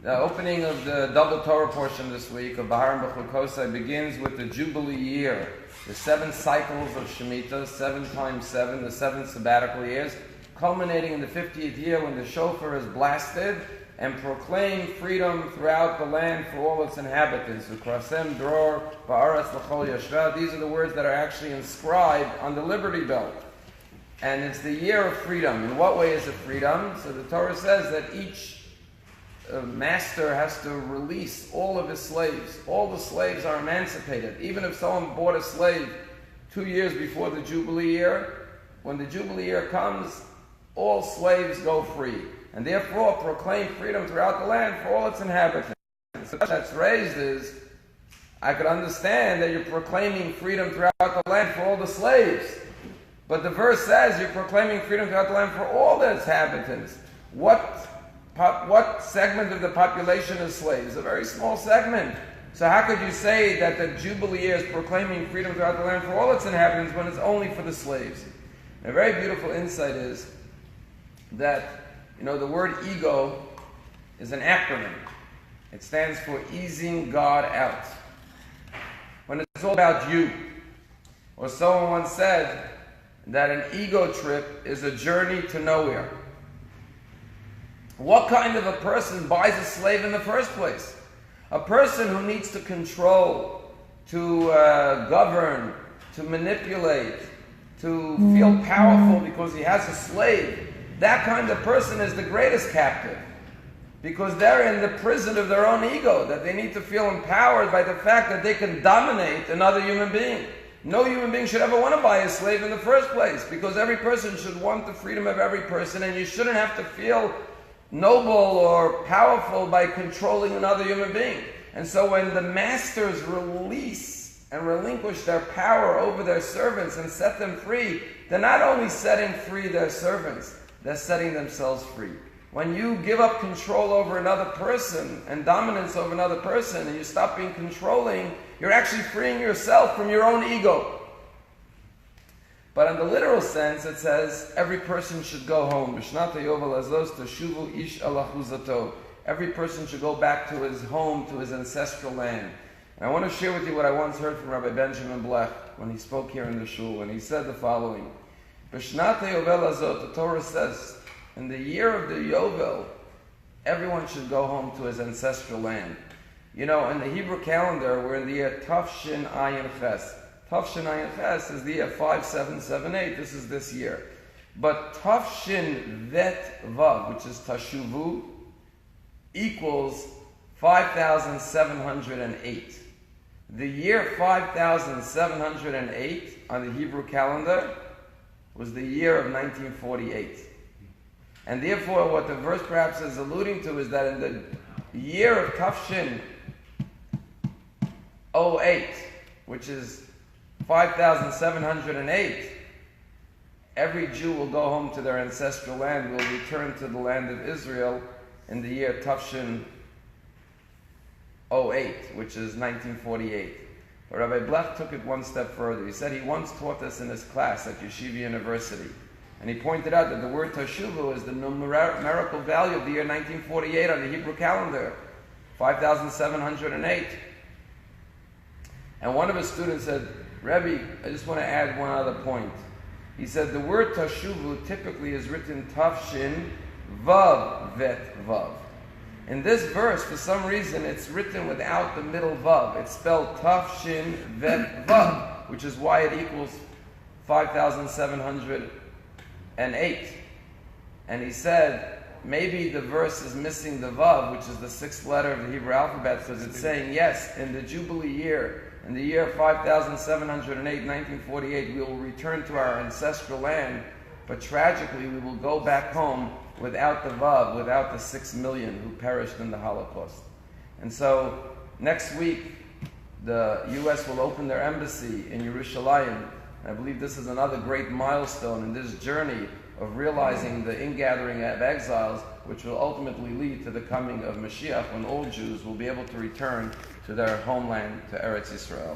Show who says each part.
Speaker 1: The opening of the double Torah portion this week of Bahar and B'chukosai begins with the Jubilee year, the 7 cycles of Shemitah, 7 times 7, the 7 sabbatical years, culminating in the 50th year when the shofar is blasted and proclaim freedom throughout the land for all its inhabitants. Ukrasem dror ba'aretz l'chol yashva. These are the words that are actually inscribed on the Liberty Belt. And it's the year of freedom. In what way is it freedom? So the Torah says that each master has to release all of his slaves. All the slaves are emancipated. Even if someone bought a slave 2 years before the Jubilee year, when the Jubilee year comes, all slaves go free. And therefore proclaim freedom throughout the land for all its inhabitants. So that's raised is, I could understand that you're proclaiming freedom throughout the land for all the slaves. But the verse says you're proclaiming freedom throughout the land for all its inhabitants. What segment of the population is slaves? A very small segment. So how could you say that the Jubilee year is proclaiming freedom throughout the land for all its inhabitants when it's only for the slaves? And a very beautiful insight is that the word E.G.O is an acronym. It stands for easing God out. When it's all about you, or someone once said that an ego trip is a journey to nowhere. What kind of a person buys a slave in the first place? A person who needs to control, to govern, to manipulate, to feel powerful because he has a slave. That kind of person is the greatest captive, because they're in the prison of their own ego, that they need to feel empowered by the fact that they can dominate another human being. No human being should ever want to buy a slave in the first place, because every person should want the freedom of every person, and you shouldn't have to feel noble or powerful by controlling another human being. And so when the masters release and relinquish their power over their servants and set them free, they're not only setting free their servants, they're setting themselves free. When you give up control over another person and dominance over another person and you stop being controlling, you're actually freeing yourself from your own ego. But in the literal sense, it says every person should go home. Every person should go back to his home, to his ancestral land. And I want to share with you what I once heard from Rabbi Benjamin Blech when he spoke here in the shul, and he said the following. The Torah says, in the year of the Yovel, everyone should go home to his ancestral land. In the Hebrew calendar, we're in the year Tafshin Ayin Ches. Tafshin Ayin Ches is the year 5778. This is this year. But Tafshin Vet Vav, which is Tashuvu, equals 5708. The year 5708 on the Hebrew calendar was the year of 1948. And therefore, what the verse perhaps is alluding to is that in the year of Tafshin 08, which is 5708, every Jew will go home to their ancestral land, will return to the land of Israel in the year Tafshin 08, which is 1948. But Rabbi Blech took it one step further. He said he once taught us in his class at Yeshiva University. And he pointed out that the word Tashuvu is the numerical value of the year 1948 on the Hebrew calendar, 5708. And one of his students said, Rebbe, I just want to add one other point. He said the word Tashuvu typically is written Tafshin Vav Vet Vav. In this verse, for some reason, it's written without the middle Vav. It's spelled Tafshin Vet Vav, which is why it equals 5708. And he said, maybe the verse is missing the Vav, which is the 6th letter of the Hebrew alphabet, because it's saying, yes, in the Jubilee year, in the year 5708, 1948, we will return to our ancestral land, but tragically we will go back home without the Vav, without the 6 million who perished in the Holocaust. And so, next week, the U.S. will open their embassy in Yerushalayim. And I believe this is another great milestone in this journey of realizing the ingathering of exiles, which will ultimately lead to the coming of Mashiach, when all Jews will be able to return to their homeland, to Eretz Yisrael.